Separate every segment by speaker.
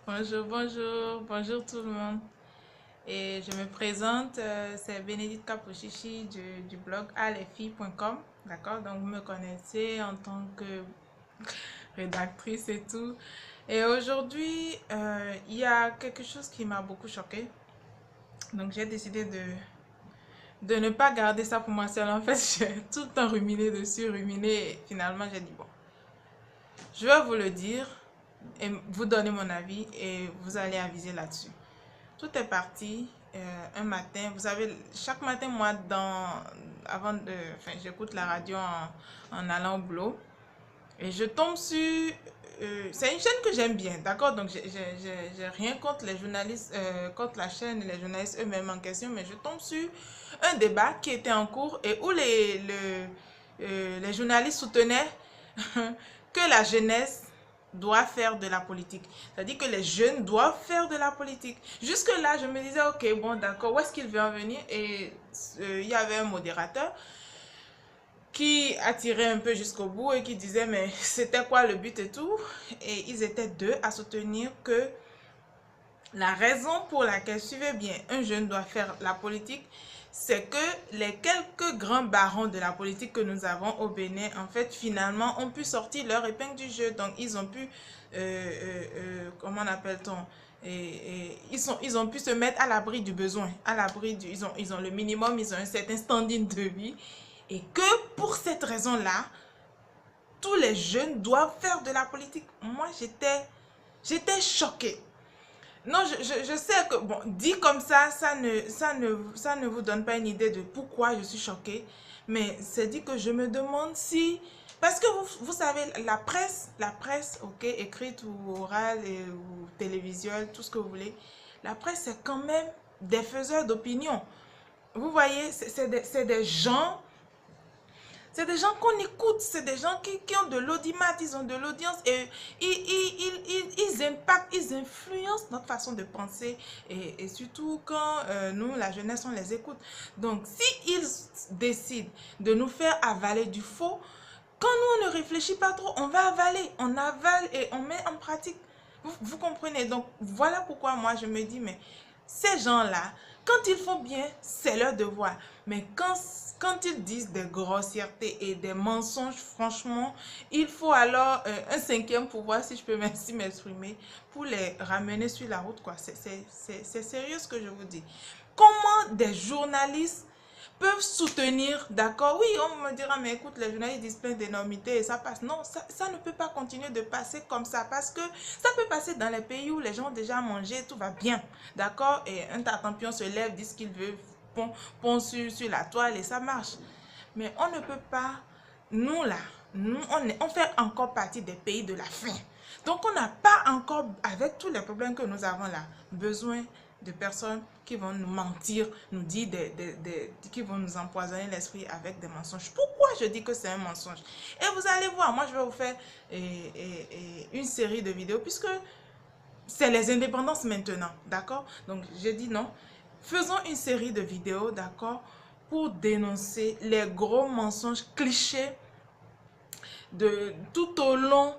Speaker 1: Bonjour, bonjour, bonjour tout le monde. Et je me présente, c'est Bénédicte Capochichi du blog alesfilles.com. D'accord? Donc vous me connaissez en tant que rédactrice et tout. Et aujourd'hui, il y a quelque chose qui m'a beaucoup choquée. Donc j'ai décidé de ne pas garder ça pour moi seule. En fait, j'ai tout le temps ruminé dessus, ruminé. Et finalement, j'ai dit, bon, je vais vous le dire et vous donner mon avis et vous allez aviser là-dessus. Tout est parti un matin. Vous savez, chaque matin, moi, j'écoute la radio en allant au boulot. Et je tombe sur... c'est une chaîne que j'aime bien, d'accord? Donc, j'ai rien contre les journalistes, contre la chaîne et les journalistes eux-mêmes en question, mais je tombe sur un débat qui était en cours et où les journalistes soutenaient que la jeunesse doit faire de la politique. C'est-à-dire que les jeunes doivent faire de la politique. Jusque-là, je me disais, ok, bon, d'accord, où est-ce qu'il veut en venir? Et il y avait un modérateur qui attirait un peu jusqu'au bout et qui disait, mais c'était quoi le but et tout? Et ils étaient deux à soutenir que la raison pour laquelle, suivez bien, un jeune doit faire la politique, c'est que les quelques grands barons de la politique que nous avons au Bénin, en fait, finalement, ont pu sortir leur épingle du jeu. Donc, ils ont pu, comment appelle-t-on? Ils ont pu se mettre à l'abri du besoin, à l'abri ils ont le minimum, ils ont un certain standing de vie. Et que pour cette raison-là, tous les jeunes doivent faire de la politique. Moi, j'étais choquée. Non, je sais que, bon, dit comme ça ne vous donne pas une idée de pourquoi je suis choquée. Mais c'est dit que je me demande si... Parce que vous savez, la presse, ok, écrite ou orale ou télévisuelle, tout ce que vous voulez, la presse, c'est quand même des faiseurs d'opinion. Vous voyez, c'est des gens... C'est des gens qu'on écoute, c'est des gens qui ont de l'audimat, ils ont de l'audience et ils impactent, ils influencent notre façon de penser et surtout quand nous, la jeunesse, on les écoute. Donc, si ils décident de nous faire avaler du faux, quand nous, on ne réfléchit pas trop, on va avaler, on avale et on met en pratique. Vous comprenez? Donc, voilà pourquoi moi, je me dis, mais ces gens-là, quand ils font bien, c'est leur devoir. Mais quand ils disent des grossièretés et des mensonges, franchement, il faut alors un cinquième pouvoir, si je peux ainsi m'exprimer, pour les ramener sur la route, quoi. C'est sérieux ce que je vous dis. Comment des journalistes peuvent soutenir, d'accord, oui, on me dira, mais écoute, les journalistes disent plein d'énormités et ça passe. Non, ça ne peut pas continuer de passer comme ça parce que ça peut passer dans les pays où les gens ont déjà mangé, tout va bien, d'accord, et un tartampion se lève, dit ce qu'il veut, pond sur la toile et ça marche. Mais on ne peut pas, nous là, on fait encore partie des pays de la faim. Donc on n'a pas encore, avec tous les problèmes que nous avons là, besoin de personnes qui vont nous mentir, nous dire qui vont nous empoisonner l'esprit avec des mensonges. Pourquoi je dis que c'est un mensonge? Et vous allez voir, moi je vais vous faire une série de vidéos puisque c'est les indépendances maintenant, d'accord? Donc j'ai dit non, faisons une série de vidéos, d'accord, pour dénoncer les gros mensonges clichés tout au long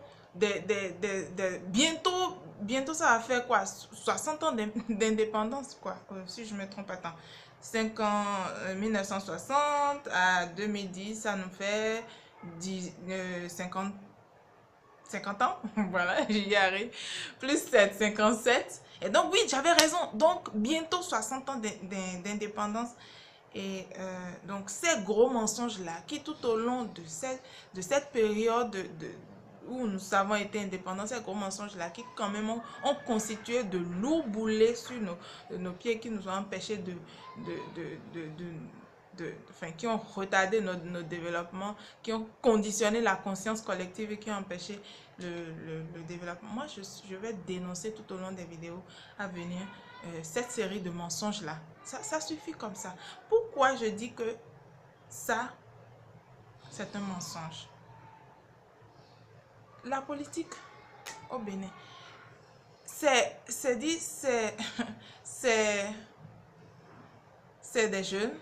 Speaker 1: bientôt ça va faire quoi, 60 ans d'indépendance, quoi, si je me trompe pas tant. 5 ans, 1960 à 2010, ça nous fait 50 ans, voilà, j'y arrive, plus 7, 57. Et donc oui, j'avais raison, donc bientôt 60 ans d'indépendance. Et donc ces gros mensonges-là, qui tout au long de cette période où nous avons été indépendants, ces gros mensonges-là, qui quand même ont constitué de lourds boulets sur nos pieds, qui nous ont empêchés enfin, qui ont retardé notre développement, qui ont conditionné la conscience collective et qui ont empêché le développement. Moi, je vais dénoncer tout au long des vidéos à venir cette série de mensonges-là. Ça suffit comme ça. Pourquoi je dis que ça, c'est un mensonge? La politique au Bénin, c'est des jeunes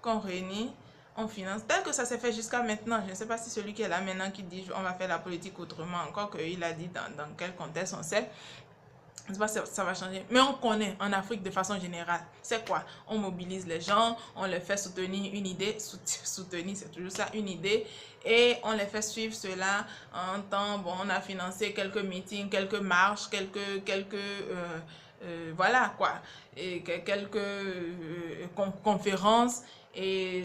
Speaker 1: qu'on réunit, on finance, tel que ça s'est fait jusqu'à maintenant. Je ne sais pas si celui qui est là maintenant qui dit on va faire la politique autrement, encore qu'il a dit dans quel contexte on sait. c'est pas ça va changer. Mais on connaît en Afrique de façon générale. C'est quoi? On mobilise les gens, on les fait soutenir une idée. Soutenir, c'est toujours ça, une idée. Et on les fait suivre cela en temps. Bon, on a financé quelques meetings, quelques marches, voilà quoi. Et quelques conférences. Et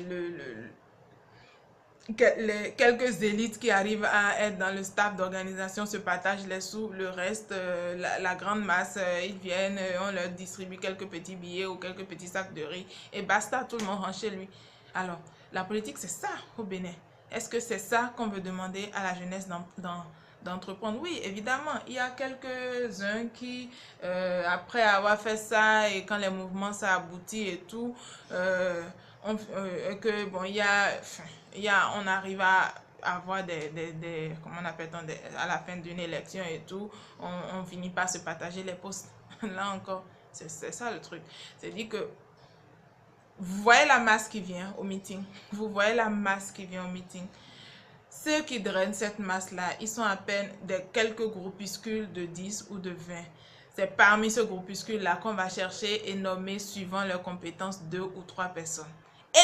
Speaker 1: quelques élites qui arrivent à être dans le staff d'organisation se partagent les sous, le reste, la grande masse, ils viennent, on leur distribue quelques petits billets ou quelques petits sacs de riz et basta, tout le monde rentre chez lui. Alors, la politique, c'est ça au Bénin. Est-ce que c'est ça qu'on veut demander à la jeunesse d'entreprendre? Oui, évidemment, il y a quelques-uns qui, après avoir fait ça et quand les mouvements ça aboutit et tout, que bon, on arrive à avoir comment on appelle à la fin d'une élection et tout, on finit par se partager les postes. Là encore, c'est ça le truc. C'est-à-dire que vous voyez la masse qui vient au meeting. Vous voyez la masse qui vient au meeting. Ceux qui drainent cette masse-là, ils sont à peine quelques groupuscules de 10 ou de 20. C'est parmi ce groupuscule-là qu'on va chercher et nommer suivant leurs compétences 2 ou 3 personnes.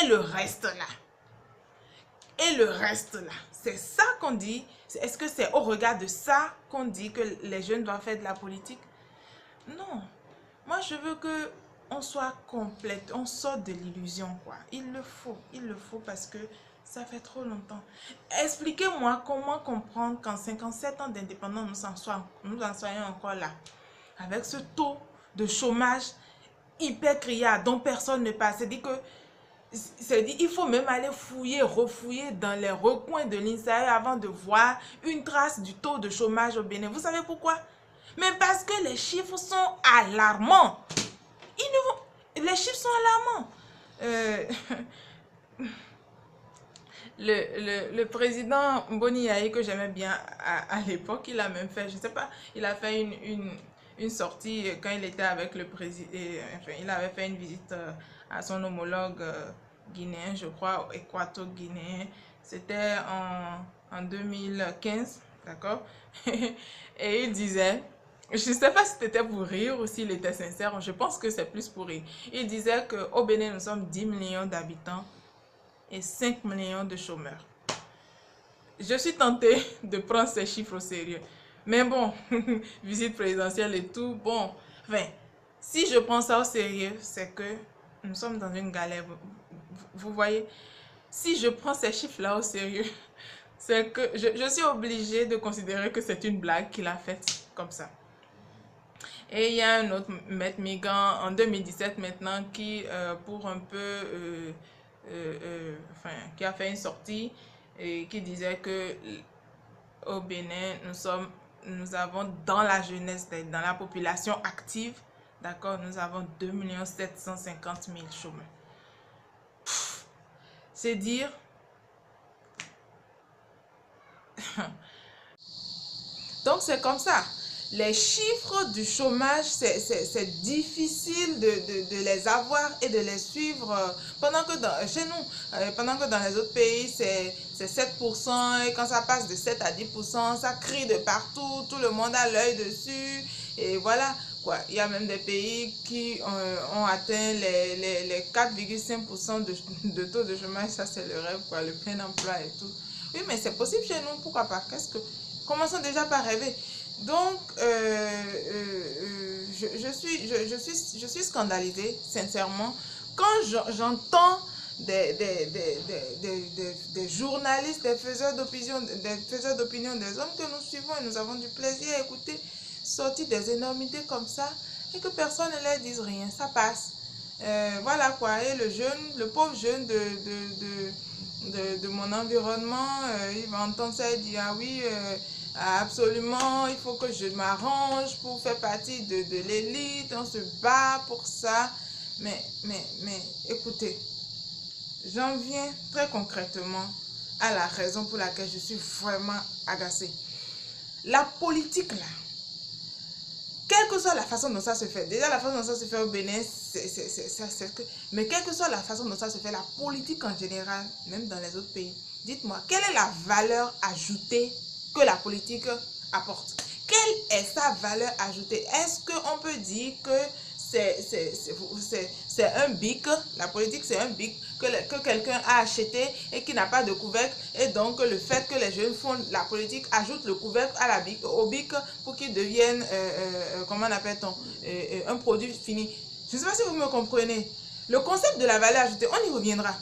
Speaker 1: Et le reste là. Et le reste là. C'est ça qu'on dit. Est-ce que c'est au regard de ça qu'on dit que les jeunes doivent faire de la politique? Non. Moi, je veux que on soit complète, on sorte de l'illusion, quoi. Il le faut parce que ça fait trop longtemps. Expliquez-moi comment comprendre qu'en 57 ans d'indépendance, nous en soyons encore là. Avec ce taux de chômage hyper criard dont personne ne parle. C'est-à-dire que il faut même aller fouiller, refouiller dans les recoins de l'INSAE avant de voir une trace du taux de chômage au Bénin. Vous savez pourquoi? Mais parce que les chiffres sont alarmants. Les chiffres sont alarmants. Le président Boni Yaye, que j'aimais bien à l'époque, il a même fait, je sais pas, il a fait une sortie quand il était avec le président. Enfin, il avait fait une visite à son homologue guinéen, je crois, équato-guinéen. C'était en 2015, d'accord? Et il disait, je ne sais pas si c'était pour rire ou s'il était sincère, je pense que c'est plus pour rire. Il disait qu'au Bénin, nous sommes 10 millions d'habitants et 5 millions de chômeurs. Je suis tentée de prendre ces chiffres au sérieux. Mais bon, visite présidentielle et tout, bon, enfin, si je prends ça au sérieux, c'est que nous sommes dans une galère. Vous voyez, si je prends ces chiffres-là au sérieux, c'est que je suis obligée de considérer que c'est une blague qu'il a faite comme ça. Et il y a un autre maître Migan en 2017 maintenant qui, pour un peu, enfin, qui a fait une sortie et qui disait que au Bénin, nous avons dans la jeunesse, dans la population active, d'accord, nous avons 2 750 000 chômeurs. C'est dire... Donc c'est comme ça. Les chiffres du chômage, c'est difficile de les avoir et de les suivre. Pendant que chez nous, pendant que dans les autres pays, c'est 7%. Et quand ça passe de 7 à 10%, ça crie de partout. Tout le monde a l'œil dessus. Et voilà, quoi. Il y a même des pays qui ont atteint les 4,5% de taux de chômage. Ça, c'est le rêve, quoi. Le plein emploi et tout. Oui, mais c'est possible chez nous. Pourquoi pas? Commençons déjà par rêver. Donc, je suis scandalisée, sincèrement, quand j'entends des journalistes, des faiseurs d'opinion, des hommes que nous suivons et nous avons du plaisir à écouter, sortir des énormités comme ça et que personne ne leur dise rien, ça passe. Voilà quoi, et le pauvre jeune de mon environnement, il va entendre ça et dire, ah oui, absolument, il faut que je m'arrange pour faire partie de l'élite, on se bat pour ça. Mais écoutez, j'en viens très concrètement à la raison pour laquelle je suis vraiment agacée. La politique là, quelle que soit la façon dont ça se fait, déjà la façon dont ça se fait au Bénin, mais quelle que soit la façon dont ça se fait, la politique en général, même dans les autres pays, dites-moi, quelle est la valeur ajoutée que la politique apporte? Quelle quelle est sa valeur ajoutée? Est-ce qu'on peut dire que c'est un bic, la politique c'est un bic que quelqu'un a acheté et qui n'a pas de couvercle, et donc le fait que les jeunes font la politique ajoute le couvercle à la bic, au bic pour qu'il devienne, comment on appelle-t-on, un produit fini. Je ne sais pas si vous me comprenez. Le concept de la valeur ajoutée, on y reviendra.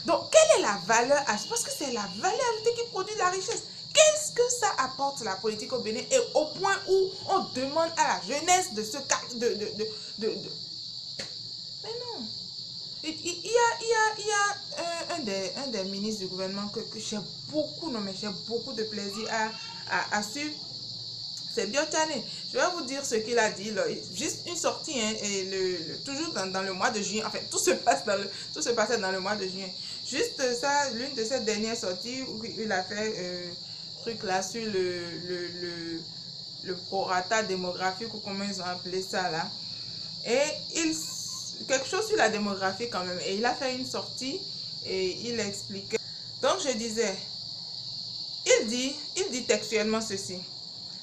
Speaker 1: Donc, quelle est la valeur ajoutée? Parce que c'est la valeur ajoutée qui produit la richesse. Qu'est-ce que ça apporte la politique au Bénin, et au point où on demande à la jeunesse de se... Mais non. Il y a un des ministres du gouvernement que j'ai beaucoup, non mais j'ai beaucoup de plaisir à suivre. C'est Biotane. Je vais vous dire ce qu'il a dit. Là. Juste une sortie, hein, et toujours dans le mois de juin. Enfin, tout se passait dans le mois de juin. Juste ça, l'une de ses dernières sorties où il a fait truc là sur le prorata démographique, ou comment ils ont appelé ça là. Et quelque chose sur la démographie quand même. Et il a fait une sortie et il expliquait. Donc je disais, il dit textuellement ceci.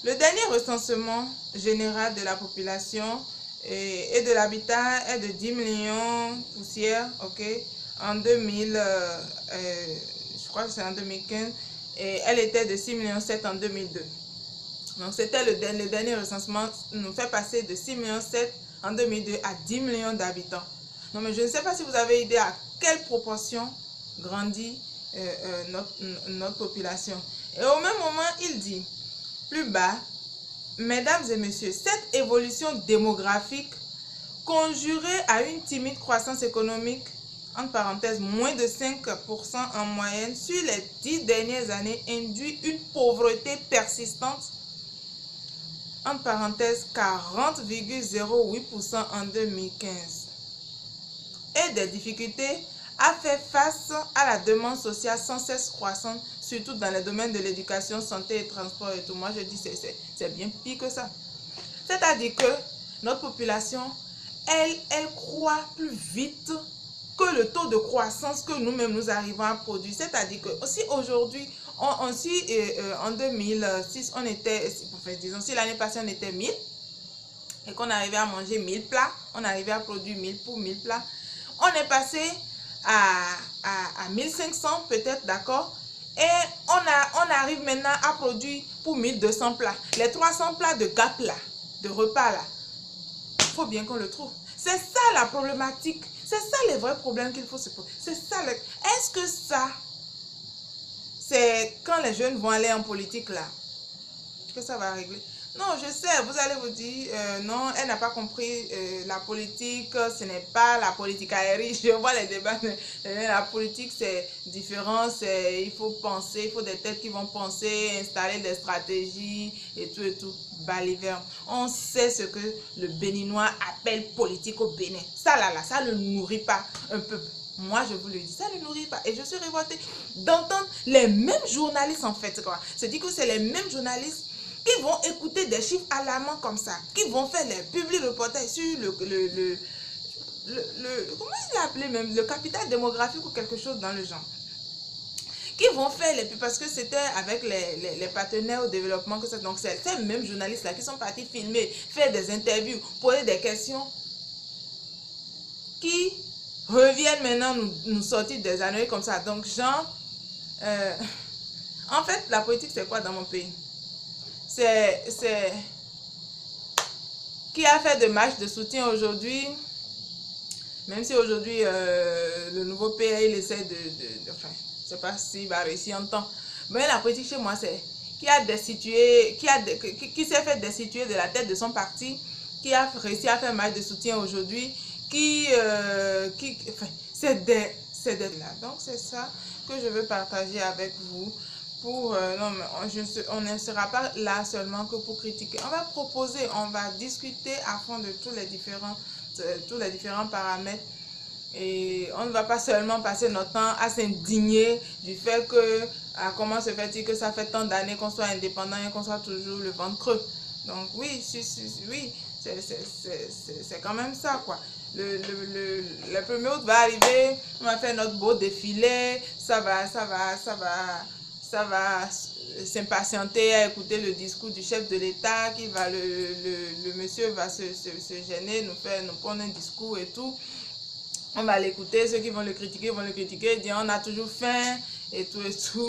Speaker 1: Le dernier recensement général de la population et de l'habitat est de 10 millions poussières, ok, en 2000, je crois que c'est en 2015, et elle était de 6,7 millions en 2002. Donc c'était le dernier recensement, nous fait passer de 6,7 millions en 2002 à 10 millions d'habitants. Non, mais je ne sais pas si vous avez idée à quelle proportion grandit notre population. Et au même moment, il dit, plus bas, mesdames et messieurs, cette évolution démographique conjurée à une timide croissance économique, entre parenthèses, moins de 5% en moyenne sur les 10 dernières années, induit une pauvreté persistante, entre parenthèses, 40,08% en 2015, et des difficultés à faire face à la demande sociale sans cesse croissante, surtout dans les domaines de l'éducation, santé et transport et tout. Moi, je dis c'est bien pire que ça. C'est-à-dire que notre population, elle croît plus vite que le taux de croissance que nous-mêmes nous arrivons à produire. C'est-à-dire que si aujourd'hui, en 2006, on était, enfin, disons, si l'année passée on était 1000 et qu'on arrivait à manger 1000 plats, on arrivait à produire 1000 pour 1000 plats, on est passé à 1500 peut-être, d'accord, et on arrive maintenant à produire pour 1200 plats. Les 300 plats de gap là, de repas là, il faut bien qu'on le trouve. C'est ça la problématique, c'est ça les vrais problèmes qu'il faut se poser. C'est ça. Est-ce que ça, c'est quand les jeunes vont aller en politique là que ça va régler? Non, je sais, vous allez vous dire, non, elle n'a pas compris la politique, ce n'est pas la politique aérienne. Je vois les débats, la politique c'est différent, il faut penser, il faut des têtes qui vont penser, installer des stratégies et tout et tout. Baliverbe. On sait ce que le Béninois appelle politique au Bénin. Ça là, ça ne nourrit pas un peuple. Moi, je vous le dis, ça ne nourrit pas. Et je suis révoltée d'entendre les mêmes journalistes, en fait, quoi. C'est dit que c'est les mêmes journalistes qui vont écouter des chiffres alarmants comme ça, qui vont faire les publics reportages sur comment il l'a appelé même, le capital démographique ou quelque chose dans le genre. Qui vont faire les pubs, parce que c'était avec les partenaires au développement que c'est. Donc c'est ces mêmes journalistes là qui sont partis filmer, faire des interviews, poser des questions, qui reviennent maintenant nous sortir des années comme ça. Donc genre, en fait la politique c'est quoi dans mon pays? C'est qui a fait des marches de soutien aujourd'hui, même si aujourd'hui le nouveau PA il essaie enfin, je sais pas s'il va réussir en temps. Mais la politique chez moi c'est qui a destitué, qui s'est fait destituer de la tête de son parti, qui a réussi à faire marche de soutien aujourd'hui, enfin, c'est des là. Donc c'est ça que je veux partager avec vous. Non, mais on ne sera pas là seulement que pour critiquer. On va proposer, on va discuter à fond de tous les différents paramètres. Et on ne va pas seulement passer notre temps à s'indigner du fait que, comment se fait-il que ça fait tant d'années qu'on soit indépendant et qu'on soit toujours le ventre creux. Donc oui, oui, c'est quand même ça, quoi. Le 1er août va arriver, on va faire notre beau défilé, ça va s'impatienter à écouter le discours du chef de l'État, qui va le monsieur va se gêner, nous prendre un discours et tout. On va l'écouter, ceux qui vont le critiquer, dire on a toujours faim et tout et tout.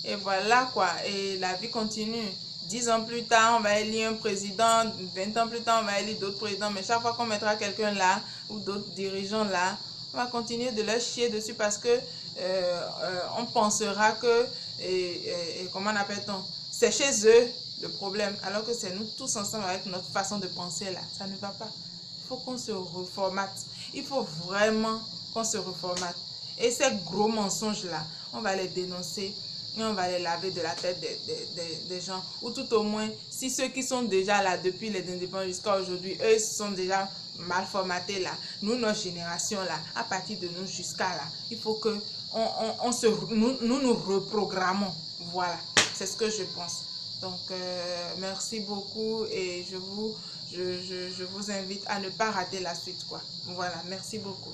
Speaker 1: Et voilà quoi, et la vie continue. 10 ans plus tard, on va élire un président, 20 ans plus tard, on va élire d'autres présidents, mais chaque fois qu'on mettra quelqu'un là, ou d'autres dirigeants là, on va continuer de leur chier dessus parce que on pensera que, comment on appelle-t-on, c'est chez eux le problème, alors que c'est nous tous ensemble avec notre façon de penser là, ça ne va pas. Il faut qu'on se reformate, il faut vraiment qu'on se reformate. Et ces gros mensonges là, on va les dénoncer et on va les laver de la tête des gens. Ou tout au moins, si ceux qui sont déjà là depuis les indépendances jusqu'à aujourd'hui, eux sont déjà mal formatés là, nous, notre génération là, à partir de nous jusqu'à là, il faut que nous reprogrammons. Voilà, c'est ce que je pense. Donc, merci beaucoup et je vous invite à ne pas rater la suite, quoi. Voilà, merci beaucoup.